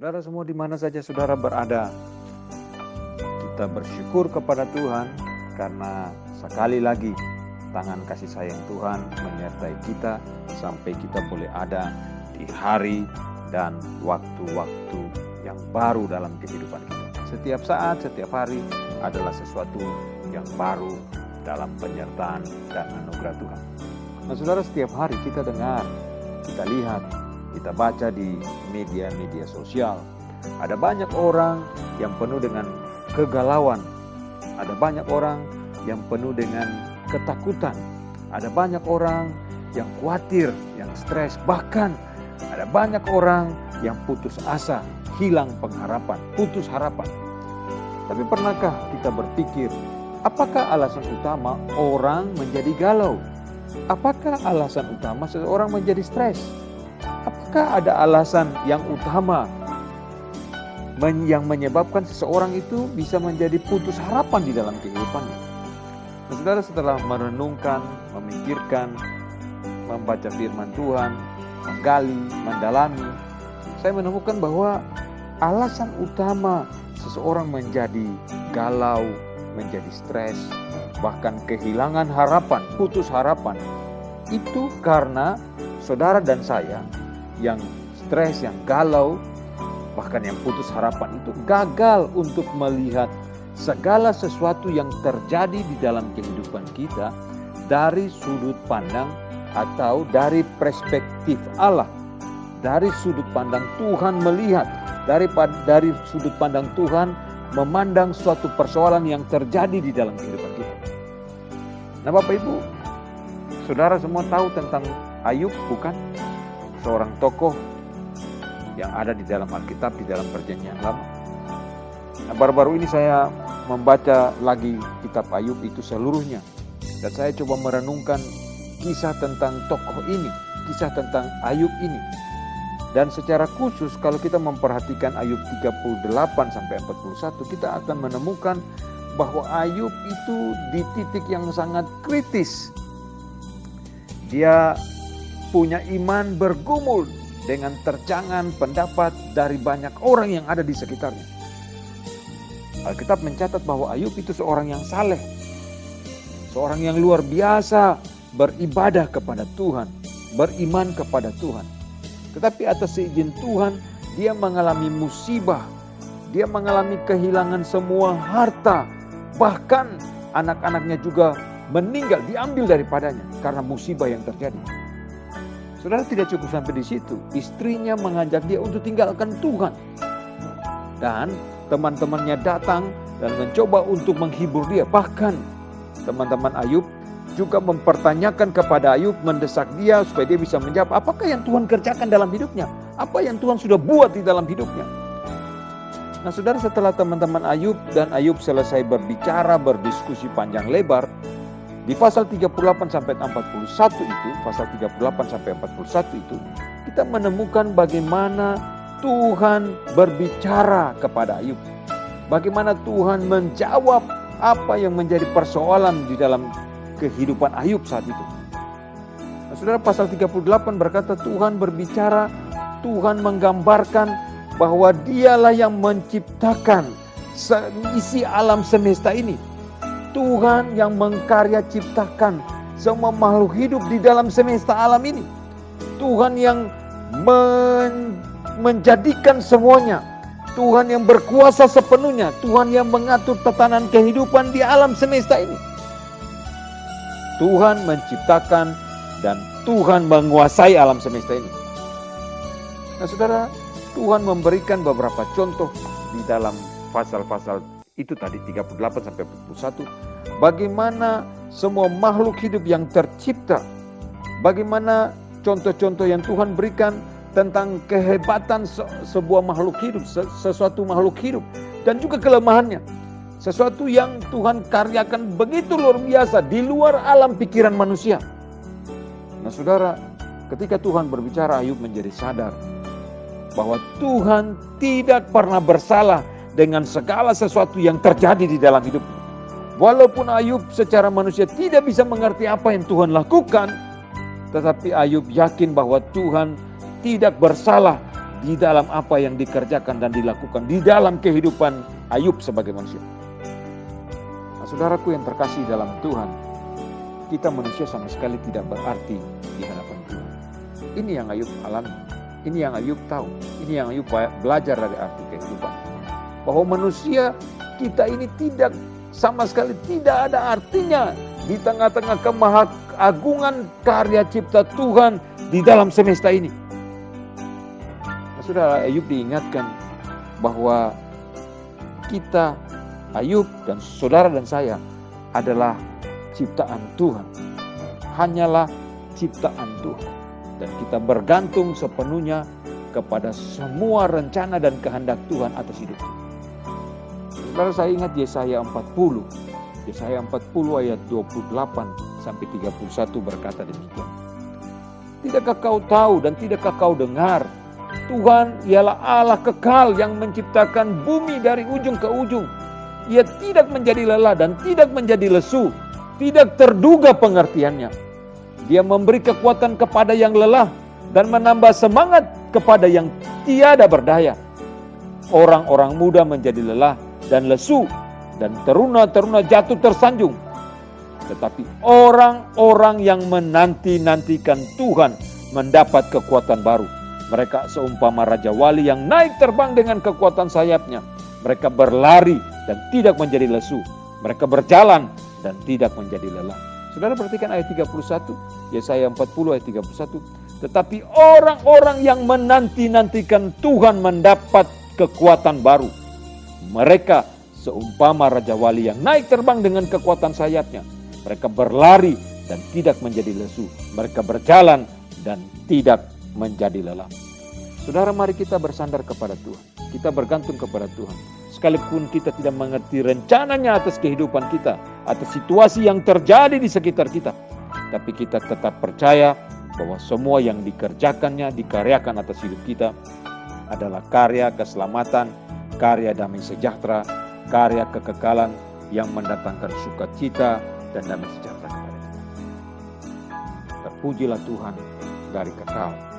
Saudara semua di mana saja saudara berada, kita bersyukur kepada Tuhan karena sekali lagi tangan kasih sayang Tuhan menyertai kita sampai kita boleh ada di hari dan waktu-waktu yang baru dalam kehidupan kita. Setiap saat, setiap hari adalah sesuatu yang baru dalam penyertaan dan anugerah Tuhan. Nah saudara, setiap hari kita dengar, kita lihat, kita baca di media-media sosial. Ada banyak orang yang penuh dengan kegalauan. Ada banyak orang yang penuh dengan ketakutan. Ada banyak orang yang khawatir, yang stres. Bahkan ada banyak orang yang putus asa, hilang pengharapan, putus harapan. Tapi pernahkah kita berpikir, apakah alasan utama orang menjadi galau? Apakah alasan utama seseorang menjadi stres? Apakah ada alasan yang utama yang menyebabkan seseorang itu bisa menjadi putus harapan di dalam kehidupannya? Nah, saudara, setelah merenungkan, memikirkan, membaca firman Tuhan, menggali, mendalami, saya menemukan bahwa alasan utama seseorang menjadi galau, menjadi stres, bahkan kehilangan harapan, putus harapan, itu karena saudara dan saya yang stres, yang galau, bahkan yang putus harapan itu gagal untuk melihat segala sesuatu yang terjadi di dalam kehidupan kita dari sudut pandang atau dari perspektif Allah, dari sudut pandang Tuhan melihat, dari sudut pandang Tuhan memandang suatu persoalan yang terjadi di dalam kehidupan kita. Nah Bapak Ibu, saudara semua tahu tentang Ayub, bukan? Seorang tokoh yang ada di dalam Alkitab, di dalam Perjanjian Lama. Nah, baru-baru ini saya membaca lagi kitab Ayub itu seluruhnya. Dan saya coba merenungkan kisah tentang tokoh ini, kisah tentang Ayub ini. Dan secara khusus kalau kita memperhatikan Ayub 38-41, kita akan menemukan bahwa Ayub itu di titik yang sangat kritis. Dia punya iman bergumul dengan terjangan pendapat dari banyak orang yang ada di sekitarnya. Alkitab mencatat bahwa Ayub itu seorang yang saleh, seorang yang luar biasa beribadah kepada Tuhan, beriman kepada Tuhan. Tetapi atas izin Tuhan, dia mengalami musibah, dia mengalami kehilangan semua harta, bahkan anak-anaknya juga meninggal, diambil daripadanya karena musibah yang terjadi. Saudara, tidak cukup sampai di situ. Istrinya mengajak dia untuk tinggalkan Tuhan. Dan teman-temannya datang dan mencoba untuk menghibur dia. Bahkan teman-teman Ayub juga mempertanyakan kepada Ayub, mendesak dia supaya dia bisa menjawab apakah yang Tuhan kerjakan dalam hidupnya. Apa yang Tuhan sudah buat di dalam hidupnya. Nah saudara, setelah teman-teman Ayub dan Ayub selesai berbicara, berdiskusi panjang lebar, di pasal 38-41 itu, pasal 38-41 itu, kita menemukan bagaimana Tuhan berbicara kepada Ayub. Bagaimana Tuhan menjawab apa yang menjadi persoalan di dalam kehidupan Ayub saat itu. Nah, saudara, pasal 38 berkata Tuhan berbicara, Tuhan menggambarkan bahwa dialah yang menciptakan isi alam semesta ini. Tuhan yang mengkarya ciptakan semua makhluk hidup di dalam semesta alam ini. Tuhan yang menjadikan semuanya. Tuhan yang berkuasa sepenuhnya. Tuhan yang mengatur tatanan kehidupan di alam semesta ini. Tuhan menciptakan dan Tuhan menguasai alam semesta ini. Nah saudara, Tuhan memberikan beberapa contoh di dalam pasal-pasal itu tadi 38-41, bagaimana semua makhluk hidup yang tercipta, bagaimana contoh-contoh yang Tuhan berikan tentang kehebatan sebuah makhluk hidup, sesuatu makhluk hidup, dan juga kelemahannya. Sesuatu yang Tuhan karyakan begitu luar biasa di luar alam pikiran manusia. Nah saudara, ketika Tuhan berbicara, Ayub menjadi sadar bahwa Tuhan tidak pernah bersalah dengan segala sesuatu yang terjadi di dalam hidupnya. Walaupun Ayub secara manusia tidak bisa mengerti apa yang Tuhan lakukan, tetapi Ayub yakin bahwa Tuhan tidak bersalah di dalam apa yang dikerjakan dan dilakukan di dalam kehidupan Ayub sebagai manusia. Nah, saudaraku yang terkasih dalam Tuhan, kita manusia sama sekali tidak berarti di hadapan Tuhan. Ini yang Ayub alami, ini yang Ayub tahu, ini yang Ayub belajar dari arti kehidupan. Bahwa manusia kita ini tidak sama sekali tidak ada artinya di tengah-tengah kemahagung karya cipta Tuhan di dalam semesta ini. Nah, saudara, Ayub diingatkan bahwa kita, Ayub dan saudara dan saya adalah ciptaan Tuhan. Hanyalah ciptaan Tuhan. Dan kita bergantung sepenuhnya kepada semua rencana dan kehendak Tuhan atas hidup kita. Saudara, saya ingat Yesaya 40. Yesaya 40 ayat 28 sampai 31 berkata demikian. Tidakkah kau tahu dan tidakkah kau dengar? Tuhan ialah Allah kekal yang menciptakan bumi dari ujung ke ujung. Ia tidak menjadi lelah dan tidak menjadi lesu. Tidak terduga pengertiannya. Dia memberi kekuatan kepada yang lelah dan menambah semangat kepada yang tiada berdaya. Orang-orang muda menjadi lelah dan lesu, dan teruna-teruna jatuh tersanjung. Tetapi orang-orang yang menanti-nantikan Tuhan mendapat kekuatan baru. Mereka seumpama Raja Wali yang naik terbang dengan kekuatan sayapnya. Mereka berlari dan tidak menjadi lesu. Mereka berjalan dan tidak menjadi lelah. Saudara perhatikan ayat 31, Yesaya 40 ayat 31. Tetapi orang-orang yang menanti-nantikan Tuhan mendapat kekuatan baru. Mereka seumpama Raja Wali yang naik terbang dengan kekuatan sayapnya. Mereka berlari dan tidak menjadi lesu. Mereka berjalan dan tidak menjadi lelah. Saudara, mari kita bersandar kepada Tuhan. Kita bergantung kepada Tuhan. Sekalipun kita tidak mengerti rencananya atas kehidupan kita, atas situasi yang terjadi di sekitar kita. Tapi kita tetap percaya bahwa semua yang dikerjakannya, dikaryakan atas hidup kita adalah karya keselamatan, karya damai sejahtera, karya kekekalan yang mendatangkan sukacita dan damai sejahtera kepada kita. Terpujilah Tuhan dari kekal